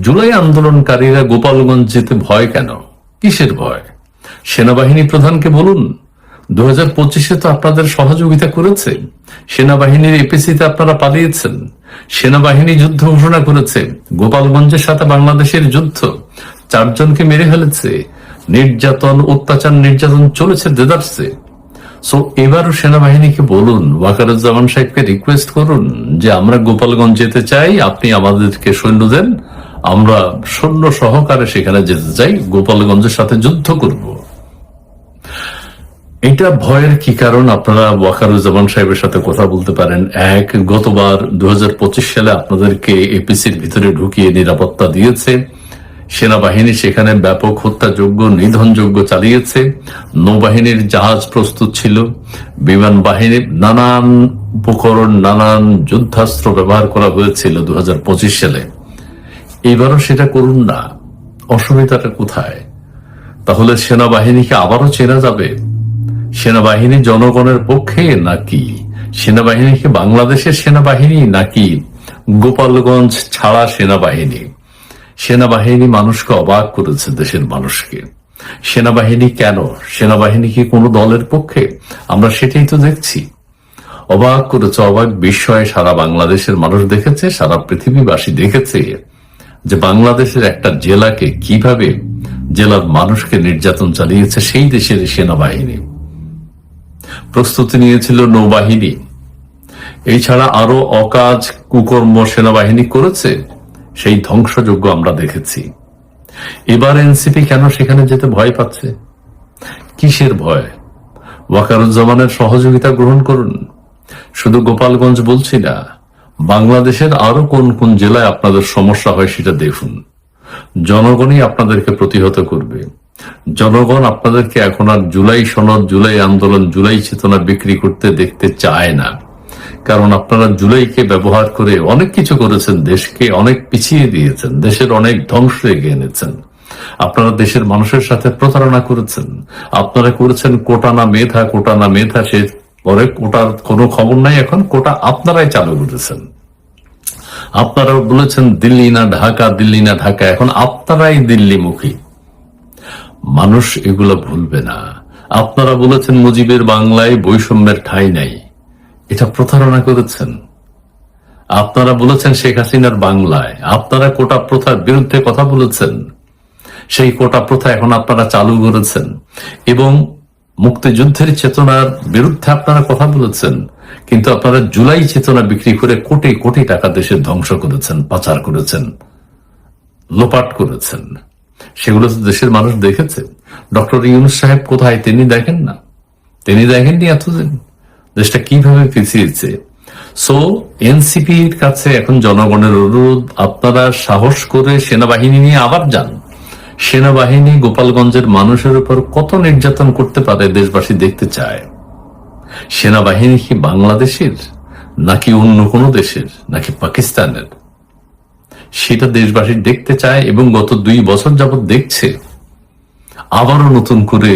জুলাই আন্দোলনকারীরা গোপালগঞ্জ যেতে ভয় কেন? কিসের ভয়? সেনাবাহিনী প্রধানকে বলুন। 2025-এ তো আপনাদের সহযোগিতা করেছে। সেনাবাহিনীর এপিসিতে আপনারা পালিয়েছেন। সেনাবাহিনী যুদ্ধ ঘোষণা করেছে। গোপালগঞ্জের সাথে বাংলাদেশের যুদ্ধ, 4 জনকে মেরে ফেলেছে। নির্যাতন, অত্যাচার, নির্যাতন চলেছে দেদারসে। সো এবারও সেনাবাহিনীকে বলুন, ওয়াকারুজ্জামান সাহেবকে রিকোয়েস্ট করুন যে আমরা গোপালগঞ্জ যেতে চাই, আপনি আমাদেরকে সৈন্য দেন, আমরা সৈন্য সহকারে সেখানে যেতে চাই, গোপালগঞ্জের সাথে যুদ্ধ করব। এটা ভয়ের কি কারণ? আপনারা ওয়াকারুজ্জামান সাহেবের সাথে কথা বলতে পারেন। এক, গতবার 2025 সালে আপনাদেরকে এপিসির ভিতরে ঢুকিয়ে নিরাপত্তা দিয়েছে। সেনাবাহিনী সেখানে ব্যাপক হত্যাযোগ্য, নিধনযোগ্য চালিয়েছে। নৌবাহিনীর জাহাজ প্রস্তুত ছিল, বিমান বাহিনীর নানান উপকরণ, নানান যুদ্ধাস্ত্র ব্যবহার করা হয়েছিল 2025 সালে। এবারও সেটা করুন না। অসুবিধাটা কোথায়? তাহলে সেনাবাহিনীকে আবারও চেনা যাবে। সেনাবাহিনী জনগণের পক্ষে নাকি সেনাবাহিনীকে বাংলাদেশের সেনাবাহিনী নাকি গোপালগঞ্জ ছাড়া সেনাবাহিনী? সেনাবাহিনী মানুষকে অবাক করেছে, দেশের মানুষকে। সেনাবাহিনী কেন? সেনাবাহিনী কি কোনো দলের পক্ষে? আমরা সেটাই তো দেখছি। অবাক করেছে, অবাক বিস্ময়ে সারা বাংলাদেশের মানুষ দেখেছে, সারা পৃথিবীবাসী দেখেছে যে বাংলাদেশের একটা জেলাকে কিভাবে জেলার মানুষকে নির্যাতন চালিয়েছে সেই দেশের সেনাবাহিনী। প্রস্তুতি নিয়েছিল নৌবাহিনী। এছাড়া আরো অকাজ কুকর্ম সেনাবাহিনী করেছে, সেই ধ্বংসযজ্ঞ আমরা দেখেছি। এবার এনসিপি কেন সেখানে যেতে ভয় পাচ্ছে? কিসের ভয়? ওয়াকারুজ্জামানের সহযোগিতা গ্রহণ করুন। শুধু গোপালগঞ্জ বলছি না, বাংলাদেশের আরো কোন কোন জেলায় আপনাদের সমস্যা হয় সেটা দেখুন। জনগণই আপনাদেরকে প্রতিহত করবে। জনগণ আপনাদেরকে এখন আর জুলাই সনদ, জুলাই আন্দোলন, জুলাই চেতনা বিক্রি করতে দেখতে চায় না। কারণ আপনারা জুলাইকে ব্যবহার করে অনেক কিছু করেছেন, দেশকে অনেক পিছিয়ে দিয়েছেন, দেশের অনেক ধ্বংস এগিয়ে এনেছেন। আপনারা দেশের মানুষের সাথে প্রতারণা করেছেন। আপনারা করেছেন কোটা না মেধা, কোটা না মেধা। সে পরে কোটার কোনো খবর নাই, এখন কোটা আপনারাই চালু করেছেন। আপনারা বলেছেন দিল্লি না ঢাকা, দিল্লি না ঢাকা, এখন আপনারাই দিল্লিমুখী। মানুষ এগুলো ভুলবে না। আপনারা বলেছেন মুজিবের বাংলায় বৈষম্যের ঠাঁই নাই, এটা প্রতারণা করেছেন। আপনারা বলেছেন শেখ হাসিনার বাংলায়, আপনারা কোটা প্রথার বিরুদ্ধে কথা বলেছেন। সেই কোটা প্রথা এখন আপনারা চালু করেছেন এবং মুক্তিযুদ্ধের চেতনার বিরুদ্ধে আপনারা কথা বলেছেন। কিন্তু আপনারা জুলাই চেতনা বিক্রি করে কোটি কোটি টাকা দেশের ধ্বংস করেছেন, পাচার করেছেন, লোপাট করেছেন। সেগুলো তো দেশের মানুষ দেখেছে। ডক্টর ইউনূস সাহেব কোথায়? তিনি দেখেন না? তিনি দেখেননি এতদিন দেশটা কিভাবে পিছিয়েছে। সো এনসিপির কাছে এখন জনগণের অনুরোধ, আপনারা সাহস করে সেনাবাহিনী নিয়ে আবার যান। সেনাবাহিনী গোপালগঞ্জের মানুষের উপর কত নির্যাতন করতে পারে দেশবাসী দেখতে চায়। সেনাবাহিনী কি বাংলাদেশের নাকি অন্য কোনো দেশের নাকি পাকিস্তানের, সেটা দেশবাসী দেখতে চায় এবং গত 2 বছর যাবৎ দেখছে। আবারও নতুন করে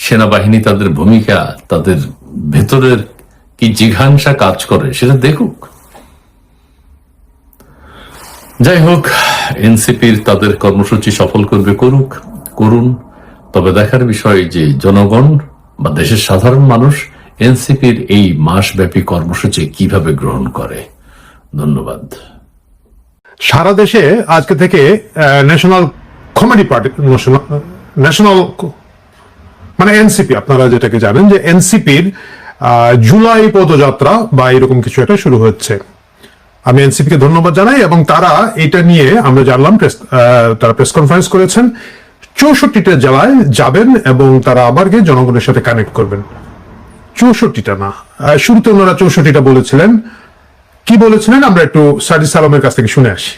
সেনাবাহিনী তাদের ভূমিকা, তাদের ভেতরের কি জিঘাংসা কাজ করে সেটা দেখুক। যাই হোক, এনসিপির তাদের কর্মসূচি সফল করবে, করুন। তবে দেখার বিষয় যে জনগণ বা দেশের সাধারণ মানুষ এনসিপির এই মাসব্যাপী কর্মসূচি কিভাবে গ্রহণ করে। ধন্যবাদ। সারা দেশে আজকে থেকে ন্যাশনাল কমেডি পার্টি, ন্যাশনাল মানে এনসিপি, আপনারা যেটাকে জানেন যে এনসিপির জুলাই পদযাত্রা বা এরকম কিছু একটা শুরু হচ্ছে। আমি এনসিপি কে ধন্যবাদ জানাই এবং তারা এটা নিয়ে আমরা জানলাম তারা প্রেস কনফারেন্স করেছেন। 64টা জেলায় যাবেন এবং তারা আবার গিয়ে জনগণের সাথে কানেক্ট করবেন। 64টা না, শুরুতে ওনারা 64টা বলেছিলেন। কি বলেছিলেন আমরা একটু সাদিস সালামের কাছ থেকে শুনে আসি।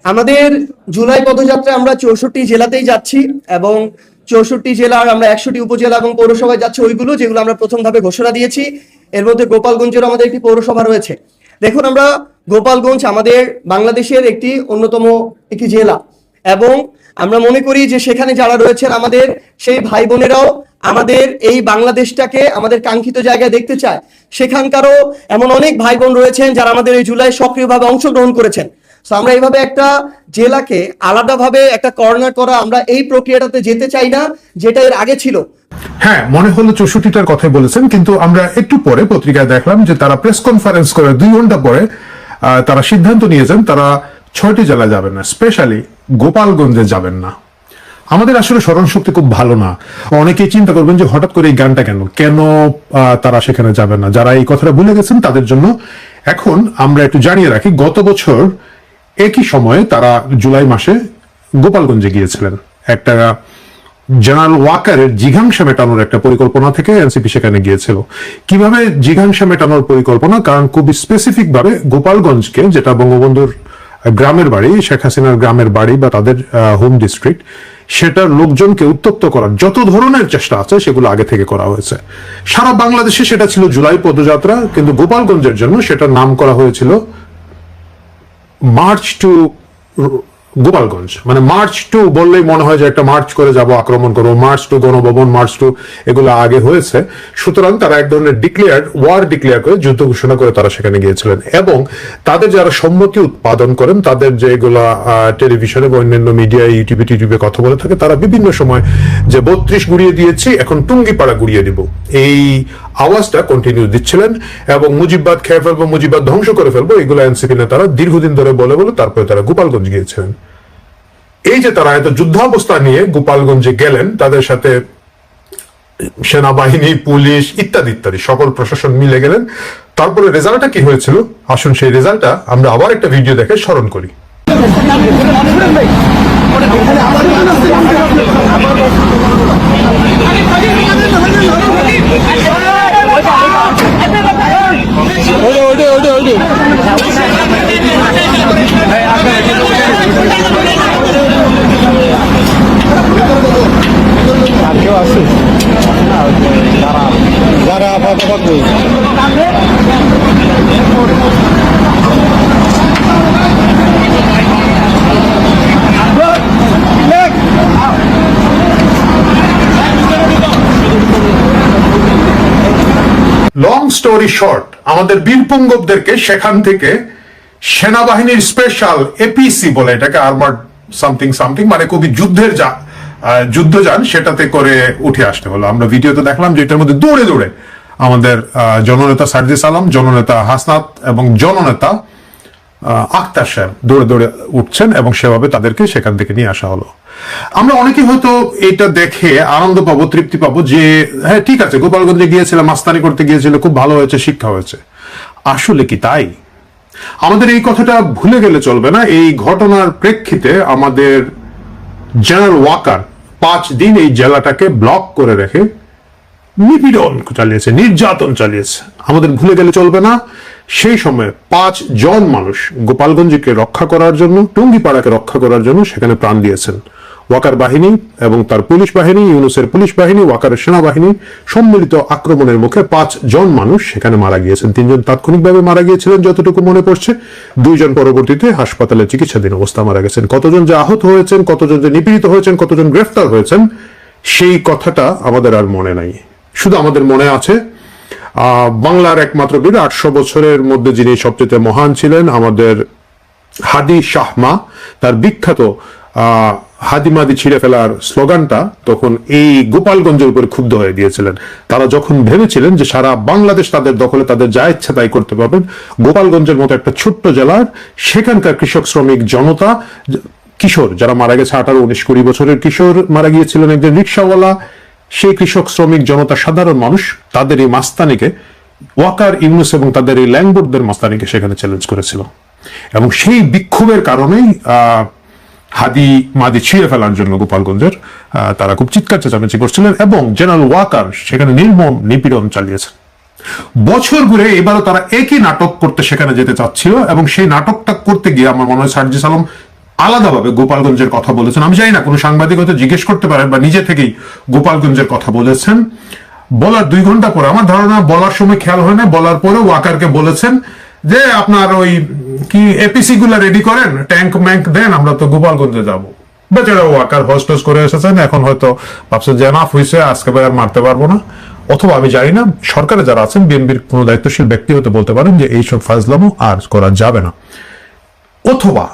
আমাদের জুলাই পদযাত্রা আমরা 64 জেলাতেই যাচ্ছি এবং 64 জেলার আমরা 100টি উপজেলা এবং পৌরসভায় যাচ্ছে ওইগুলো যেগুলো আমরা প্রথম ধাপে ঘোষণা দিয়েছি। এর মধ্যে গোপালগঞ্জের আমাদের একটি পৌরসভা রয়েছে। দেখুন, আমরা গোপালগঞ্জ আমাদের বাংলাদেশের একটি অন্যতম একটি জেলা এবং আমরা মনে করি যে সেখানে যারা রয়েছেন আমাদের সেই ভাই বোনেরাও আমাদের এই বাংলাদেশটাকে আমাদের কাঙ্ক্ষিত জায়গায় দেখতে চায়। সেখানকারও এমন অনেক ভাই বোন রয়েছেন যারা আমাদের এই জুলাই সক্রিয়ভাবে অংশগ্রহণ করেছেন। তো আমরা এইভাবে একটা জেলাকে আলাদাভাবে একটা কর্নার করা, আমরা এই প্রক্রিয়াটাতে যেতে চাই না যেটা এর আগে ছিল। হ্যাঁ, মনে হলো 64টার কথাই বলেছেন, কিন্তু আমরা একটু পরে পত্রিকায় দেখলাম যে তারা প্রেস কনফারেন্স করে 2 ঘন্টা পরে তারা সিদ্ধান্ত নিয়েছেন তারা 6টি জেলা যাবেন না, স্পেশালি গোপালগঞ্জে যাবেন না। আমাদের আসলে স্মরণ শক্তি খুব ভালো না। অনেকেই চিন্তা করবেন যে হঠাৎ করে এই গানটা কেন তারা সেখানে যাবেন না। যারা এই কথাটা ভুলে গেছেন তাদের জন্য এখন আমরা একটু জানিয়ে রাখি, গত বছর একই সময়ে তারা জুলাই মাসে গোপালগঞ্জে গিয়েছিলেন। একটা জেনারেল ওয়াকারের জিঘাংসা মেটানোর একটা পরিকল্পনা থেকে এনসিপি সেখানে গিয়েছিল। কিভাবে জিঘাংসা মেটানোর পরিকল্পনা? কারণ খুবই স্পেসিফিক ভাবে গোপালগঞ্জকে, যেটা বঙ্গবন্ধুর গ্রামের বাড়ি, শেখ হাসিনার গ্রামের বাড়ি বা তাদের হোম ডিস্ট্রিক্ট, সেটার লোকজনকে উত্তপ্ত করার যত ধরনের চেষ্টা আছে সেগুলো আগে থেকে করা হয়েছে। সারা বাংলাদেশে সেটা ছিল জুলাই পদযাত্রা, কিন্তু গোপালগঞ্জের জন্য সেটার নাম করা হয়েছিল মার্চ টু গোপালগঞ্জ। মানে মার্চ টু বললেই মনে হয় যে একটা মার্চ করে যাব, আক্রমণ করবো, march to Ganabhaban, march to এগুলো আগে হয়েছে। সুতরাং তারা এক ধরনের ওয়ার ডিক্লেয়ার করে, যুদ্ধ ঘোষণা করে তারা সেখানে গিয়েছিলেন। এবং তাদের যারা সম্মতি উৎপাদন করেন, তাদের যেগুলা টেলিভিশনে বা অন্যান্য মিডিয়ায় ইউটিউবে কথা বলে থাকে, তারা বিভিন্ন সময় যে 32 গুড়িয়ে দিয়েছি, এখন টুঙ্গিপাড়া গুড়িয়ে দিব, এই আওয়াজটা কন্টিনিউ দিচ্ছিলেন। এবং মুজিববাদ খেয়ে ফেলবো, মুজিববাদ ধ্বংস করে ফেলবো, এগুলো এনসিপি নেতারা দীর্ঘদিন ধরে বলে তারপরে তারা গোপালগঞ্জ গিয়েছিলেন। এই যে তারা এত যুদ্ধাবস্থা নিয়ে গোপালগঞ্জে গেলেন, তাদের সাথে সেনাবাহিনী, পুলিশ ইত্যাদি ইত্যাদি সকল প্রশাসন মিলে গেলেন, তারপরে রেজাল্টটা কি হয়েছিল আসুন সেই রেজাল্টটা আমরা আবার একটা ভিডিও দেখে স্মরণ করি। লং স্টোরি শর্ট, আমাদের বীরপুঙ্গবদেরকে সেখান থেকে সেনাবাহিনীর স্পেশাল এপিসি বলে এটাকে, আর্মার্ড সামথিং সামথিং, মানে খুবই যুদ্ধযান, সেটাতে করে উঠে আসতে হলো। আমরা ভিডিওতে দেখলাম যে এটার মধ্যে দৌড়ে দৌড়ে আমাদের জননেতা সার্জিস আলম, জননেতা হাসনাত এবং জননেতা আক্তার সাহেব দৌড়ে দৌড়ে উঠছেন এবং সেভাবে তাদেরকে সেখান থেকে নিয়ে আসা হলো। আমরা অনেকেই হয়তো এটা দেখে আনন্দ পাবো, তৃপ্তি পাবো যে হ্যাঁ ঠিক আছে, গোপালগঞ্জে গিয়েছিলাম, মাস্তানি করতে গিয়েছিল, খুব ভালো হয়েছে, শিক্ষা হয়েছে। আসলে কি তাই? আমাদের এই কথাটা ভুলে গেলে চলবে না। এই ঘটনার প্রেক্ষিতে আমাদের জেনারেল ওয়াকার 5 দিন এই জেলাটাকে ব্লক করে রেখে নিপীড়ন চালিয়েছে, নির্যাতন চালিয়েছে। আমাদের ভুলে গেলে চলবে না, সেই সময় 5 জন মানুষ গোপালগঞ্জকে রক্ষা করার জন্য, টুঙ্গিপাড়াকে রক্ষা করার জন্য সেখানে প্রাণ দিয়েছেন। ওয়াকার বাহিনী এবং তার পুলিশ বাহিনী, ইউনুসের পুলিশ বাহিনী, ওয়াকারের সেনাবাহিনী সম্মিলিত আক্রমণের মুখে 5 জন মানুষ সেখানে মারা গিয়েছেন। 3 জন তাৎক্ষণিকভাবে মারা গিয়েছিলেন যতটুকু মনে পড়ছে, 2 জন পরবর্তীতে হাসপাতালে চিকিৎসাধীন অবস্থা মারা গেছেন। কতজন যে আহত হয়েছেন, কতজন যে নিপীড়িত হয়েছেন, কতজন গ্রেফতার হয়েছেন, সেই কথাটা আমাদের আর মনে নাই। শুধু আমাদের মনে আছে বাংলার একমাত্র বীর, 800 বছরের মধ্যে যিনি সবচেয়ে মহান ছিলেন, আমাদের হাদি শাহমা, তার বিখ্যাত হাদিমাদি ছিঁড়ে ফেলার স্লোগানটা তখন এই গোপালগঞ্জের উপর ক্ষুব্ধ হয়ে দিয়েছিলেন। তারা যখন ভেবেছিলেন যে সারা বাংলাদেশ তাদের দখলে, তাদের যা ইচ্ছা তাই করতে পারবেন, গোপালগঞ্জের মতো একটা ছোট্ট জেলার সেখানকার কৃষক শ্রমিক জনতা, কিশোর যারা মারা গেছে, 18, 19, 20 বছরের কিশোর মারা গিয়েছিলেন, একজন রিক্সাওয়ালা, সেই কৃষক শ্রমিক জনতা, সাধারণ মানুষ, তাদের এই মাস্তানিকে, ওয়াকার, ইউনুস এবং তাদের এই ল্যাংবোর্ডদের মাস্তানিকে সেখানে চ্যালেঞ্জ করেছিল। এবং সেই বিক্ষোভের কারণেই হাদি মাদি ছিঁড়ে ফেলার জন্য গোপালগঞ্জের তারা খুব চিৎকার চেঁচামেচি করছিলেন এবং জেনারেল ওয়াকার সেখানে নির্মম নিপীড়ন চালিয়েছেন। বছর ঘুরে এবারও তারা একই নাটক করতে সেখানে যেতে চাচ্ছিল এবং সেই নাটকটা করতে গিয়ে আমার মনে হয় সার্জিস আলম আলাদাভাবে গোপালগঞ্জের কথা বলেছেন। আমি জানি না, কোনো সাংবাদিক হয়তো জিজ্ঞেস করতে পারেন বা নিজে থেকেই গোপালগঞ্জের কথা বলেছেন। বলার 2 ঘন্টা পরে, আমার ধারণা বলার সময় খেয়াল হয় না, বলার পরে ওয়াকারকে বলেছেন যে আপনার ওই কি এপিসি গুলা রেডি করেন, ট্যাঙ্ক ম্যাঙ্ক দেন, আমরা তো গোপালগঞ্জে যাবো। বেচারা ওয়াকার হোস্টেস করে এসেছেন, এখন হয়তো ভাবছেন যে এনাফ হয়েছে, আজকে আর মারতে পারবো না। অথবা আমি জানি না, সরকারে যারা আছেন, বিএনপির কোনো দায়িত্বশীল ব্যক্তি হতে বলতে পারেন যে এইসব ফাজলামো আর করা যাবে না। অথবা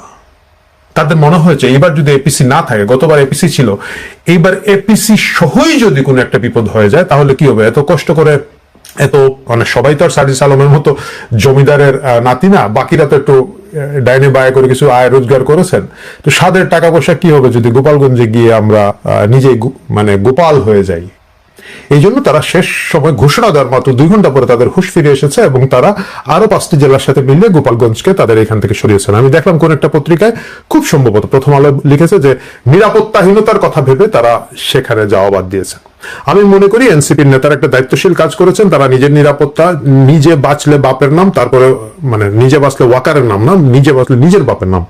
তাদের মনে হয়েছে এবার যদি এপিসি না থাকে, গতবার এপিসি ছিল, এইবার এপিসি সহই যদি কোনো একটা বিপদ হয়ে যায় তাহলে কি হবে? এত কষ্ট করে এত মানে সবাই তো আর সার্জিস আলমের মতো জমিদারের নাতি না, বাকিরা তো একটু ডাইনে বায়ে করে কিছু আয় রোজগার করেছেন। তো সাদের টাকা পয়সা কি হবে যদি গোপালগঞ্জে গিয়ে আমরা নিজেই মানে গোপাল হয়ে যাই? এই জন্য তারা শেষ সময় ঘোষণা দেওয়ার মাত্র 2 ঘন্টা পরে তাদের হুঁশ ফিরে এসেছে এবং তারা আরো 5টি জেলার সাথে মিলে গোপালগঞ্জকে তাদের এখান থেকে সরিয়েছেন। আমি দেখলাম কোন একটা পত্রিকায়, খুব সম্ভবত প্রথম আলো লিখেছে যে নিরাপত্তাহীনতার কথা ভেবে তারা সেখানে যাওয়া বাদ দিয়েছেন। আমি মনে করি এনসিপির নেতারা একটা দায়িত্বশীল কাজ করেছেন। তারা নিজের নিরাপত্তা, নিজে বাঁচলে বাপের নাম, তারপরে মানে নিজে বাঁচলে ওয়াকারের নাম না, নিজে বাঁচলে নিজের বাপের নাম,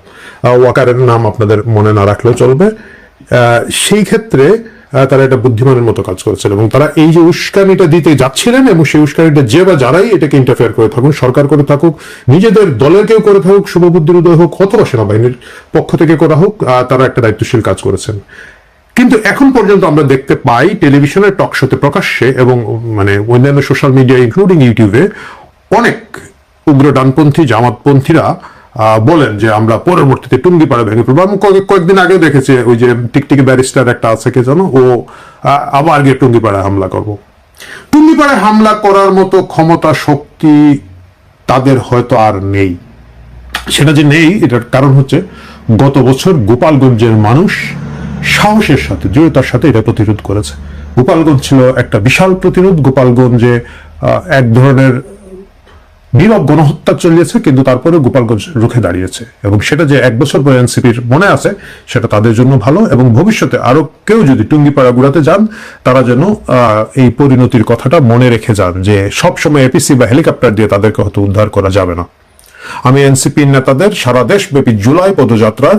ওয়াকারের নাম আপনাদের মনে না রাখলেও চলবে। সেই ক্ষেত্রে তারা এটা বুদ্ধিমানের মতো কাজ করেছেন এবং তারা এই যে উস্কানিটা দিতে যাচ্ছিলেন এবং সেই উস্কানিটা যে বা যারাই এটাকে ইন্টারফেয়ার করে থাকুক, সরকার করে থাকুক, নিজেদের দলের কেউ করে থাকুক, শুভবুদ্ধির উদয় হোক অথবা সেনাবাহিনীর পক্ষ থেকে করা হোক, তারা একটা দায়িত্বশীল কাজ করেছেন। কিন্তু এখন পর্যন্ত আমরা দেখতে পাই টেলিভিশনের টক শোতে প্রকাশ্যে এবং মানে অন্যান্য সোশ্যাল মিডিয়া ইনক্লুডিং ইউটিউবে অনেক উগ্র ডানপন্থী জামাতপন্থীরা বলেন যে আমরা পরবর্তীতে টুঙ্গিপাড়া ভেঙে ফেলবো। আমি কয়েকদিন আগেও দেখেছি ওই যে টিকটিকি ব্যারিস্টার একটা আছে কে জানো, ও আবার গিয়ে টুঙ্গিপাড়ায় হামলা করবো। টুঙ্গিপাড়ায় হামলা করার মতো ক্ষমতা শক্তি তাদের হয়তো আর নেই। সেটা যে নেই এটার কারণ হচ্ছে গত বছর গোপালগঞ্জের মানুষ সাহসের সাথে, দৃঢ়তার সাথে এটা প্রতিরোধ করেছে। গোপালগঞ্জ ছিল একটা বিশাল প্রতিরোধ। গোপালগঞ্জে এক ধরনের নীরব গণহত্যা চলিয়েছে, কিন্তু তারপরে গোপালগঞ্জ রুখে দাঁড়িয়েছে এবং সেটা যে 1 বছর পরে এনসিপির মনে আছে সেটা তাদের জন্য ভালো। এবং ভবিষ্যতে আরো কেউ যদি টুঙ্গিপাড়া গুড়াতে যান তারা যেন এই পরিণতির কথাটা মনে রেখে যান যে সবসময় এপিসি বা হেলিকপ্টার দিয়ে তাদেরকে হয়তো উদ্ধার করা যাবে না। আমি এনসিপি নেতাদের সারা দেশব্যাপী জুলাই পদযাত্রার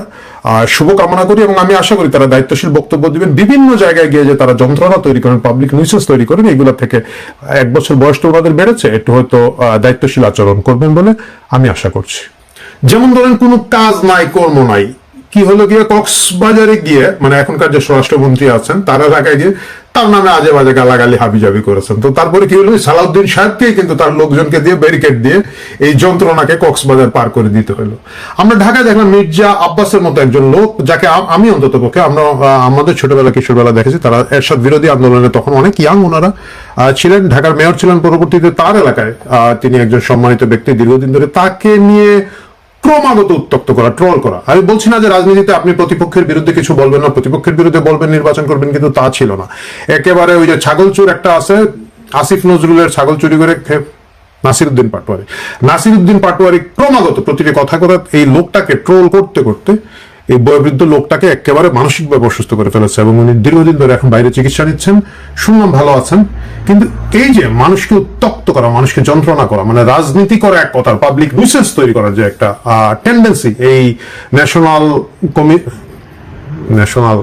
শুভকামনা করি এবং আমি আশা করি তারা দায়িত্বশীল বক্তব্য দিবেন। বিভিন্ন জায়গায় গিয়ে যে তারা যন্ত্রণা তৈরি করেন, পাবলিক নিউসেস তৈরি করেন, এগুলো থেকে 1 বছর বয়স তো ওনাদের বেড়েছে, একটু হয়তো দায়িত্বশীল আচরণ করবেন বলে আমি আশা করছি। যেমন ধরেন কোনো কাজ নাই, কর্ম নাই, কি হলো গিয়ে কক্সবাজারে গিয়ে মানে এখনকার যে স্বরাষ্ট্রমন্ত্রী আছেন তারা ঢাকায় গিয়ে তার নামে আজে বাজে গালাগালি হাবিজাবি করেছেন। তো তারপরে কি হলো, সালাউদ্দিন সাহেবকে কিন্তু তার লোকজনকে দিয়ে ব্যারিকেড দিয়ে এই যন্ত্রণাকে কক্সবাজার পার করে দিতে হলো। আমরা ঢাকায় দেখলাম মির্জা আব্বাসের মতো একজন লোক, যাকে আমি অন্তত পক্ষে আমরা আমাদের ছোটবেলা কিশোরবেলা দেখেছি, তারা এরশাদ বিরোধী আন্দোলনে তখন অনেক ইয়াং ওনারা ছিলেন, ঢাকার মেয়র ছিলেন, পরবর্তীতে তার এলাকায় তিনি একজন সম্মানিত ব্যক্তি দীর্ঘদিন ধরে, তাকে নিয়ে ক্রমাগত উত্তক্ত করা, ট্রল করা। আমি বলছি না যে রাজনীতিতে আপনি প্রতিপক্ষের বিরুদ্ধে কিছু বলবেন না, প্রতিপক্ষের বিরুদ্ধে বলবেন, নির্বাচন করবেন, কিন্তু তা ছিল না। একেবারে ওই যে ছাগল চোর একটা আছে, আসিফ নজরুলের ছাগল চুরি করে নাসিরউদ্দিন পাটোয়ারি ক্রমাগত প্রতিটি কথা করে এই লোকটাকে ট্রোল করতে করতে এই বয়োবৃদ্ধ লোকটাকে একেবারে মানসিকভাবে অসুস্থ করে ফেলেছে এবং উনি দীর্ঘদিন ধরে এখন বাইরে চিকিৎসা নিচ্ছেন, শুনলাম ভালো আছেন। কিন্তু এই যে মানুষকে উত্তক্ত করা, মানুষকে যন্ত্রণা করা, মানে রাজনীতি করা এক কথার, পাবলিক নিউসেন্স তৈরি করার যে একটা টেন্ডেন্সি এই ন্যাশনাল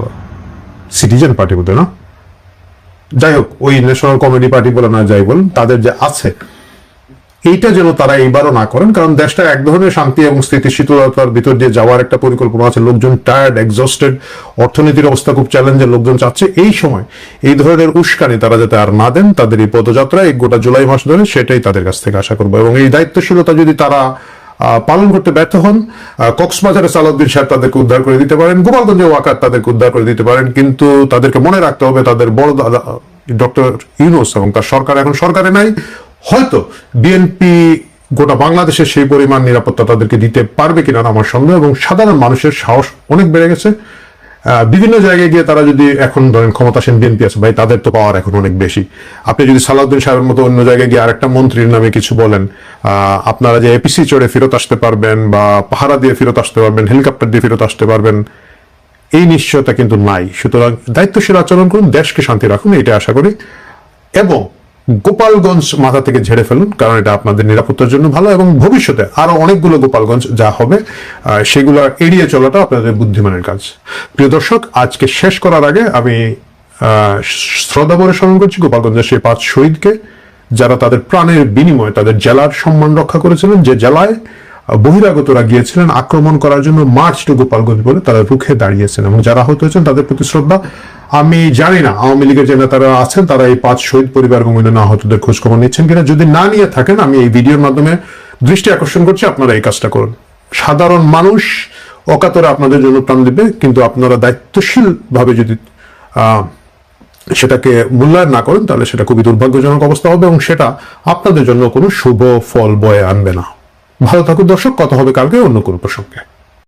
সিটিজেন পার্টি বলতে না, যাই হোক ওই ন্যাশনাল কমেডি পার্টি বলে না যাই বলেন, তাদের যে আছে এইটা যেন তারা এইবারও না করেন। কারণ দেশটা এক ধরনের শান্তি এবং স্থিতিশীলতার ভিতর দিয়ে যাওয়ার একটা পরিকল্পনা আছে। লোকজন টায়ার্ড, এক্সস্টেড, অর্থনীতির অবস্থা খুব চ্যালেঞ্জের, লোকজন চাচ্ছে এই সময় এই ধরনের উস্কানি তারা যাতে আর না দেন তাদের এই পদযাত্রা এই গোটা জুলাই মাস ধরে, সেটাই তাদের কাছ থেকে আশা করবো। এবং এই দায়িত্বশীলতা যদি তারা পালন করতে ব্যর্থ হন, কক্সবাজারে সালাউদ্দিন সাহেব তাদেরকে উদ্ধার করে দিতে পারেন, গোপালগঞ্জে ওয়াকার তাদেরকে উদ্ধার করে দিতে পারেন, কিন্তু তাদেরকে মনে রাখতে হবে তাদের বড় দাদা ডক্টর ইউনূস এবং তার সরকার এখন সরকারে নাই, হয়তো বিএনপি গোটা বাংলাদেশে সেই পরিমাণ নিরাপত্তা তাদেরকে দিতে পারবে কিনা আমার সন্দেহ। এবং সাধারণ মানুষের সাহস অনেক বেড়ে গেছে। বিভিন্ন জায়গায় গিয়ে তারা যদি এখন ধরেন ক্ষমতাসীন বিএনপি আছে, ভাই তাদের তো পাওয়ার এখন অনেক বেশি। আপনি যদি সালাউদ্দিন সাহেবের মতো অন্য জায়গায় গিয়ে আরেকটা মন্ত্রীর নামে কিছু বলেন, আপনারা যে এপিসি চড়ে ফেরত আসতে পারবেন বা পাহারা দিয়ে ফেরত আসতে পারবেন, হেলিকপ্টার দিয়ে ফেরত আসতে পারবেন, এই নিশ্চয়তা কিন্তু নাই। সুতরাং দায়িত্বশীল আচরণ করুন, দেশকে শান্তি রাখুন, এটা আশা করি। এবং গোপালগঞ্জ মাথা থেকে ঝেড়ে ফেলুন, কারণ এটা আপনাদের নিরাপত্তার জন্য ভালো এবং ভবিষ্যতে আরো অনেকগুলো গোপালগঞ্জ যা হবে সেগুলো এড়িয়ে চলাটা আপনাদের বুদ্ধিমানের কাজ। প্রিয় দর্শক, আজকে শেষ করার আগে আমি শ্রদ্ধাভরে স্মরণ করছি গোপালগঞ্জের সেই 5 শহীদকে, যারা তাদের প্রাণের বিনিময়ে তাদের জেলার সম্মান রক্ষা করেছিলেন, যে জেলায় বহিরাগতরা গিয়েছিলেন আক্রমণ করার জন্য, মার্চ টু গোপালগঞ্জ বলে তারা রুখে দাঁড়িয়েছেন এবং যারা আহত হয়েছেন তাদের প্রতি শ্রদ্ধা। আমি জানি না আওয়ামী লীগের যে নেতারা আছেন তারা এই 5 শহীদ পরিবার এবং অন্যান্য আহতদের খোঁজ খবর নিচ্ছেন কিনা। যদি না নিয়ে থাকেন, আমি এই ভিডিওর মাধ্যমে দৃষ্টি আকর্ষণ করছি আপনারা এই কাজটা করুন। সাধারণ মানুষ অকাতরে আপনাদের জন্য প্রাণ দিবে, কিন্তু আপনারা দায়িত্বশীল ভাবে যদি সেটাকে মূল্যায়ন না করেন তাহলে সেটা খুবই দুর্ভাগ্যজনক অবস্থা হবে এবং সেটা আপনাদের জন্য কোনো শুভ ফল বয়ে আনবে না। ভালো থাকুন দর্শক, কথা হবে কালকে অন্য কোনো প্রসঙ্গে।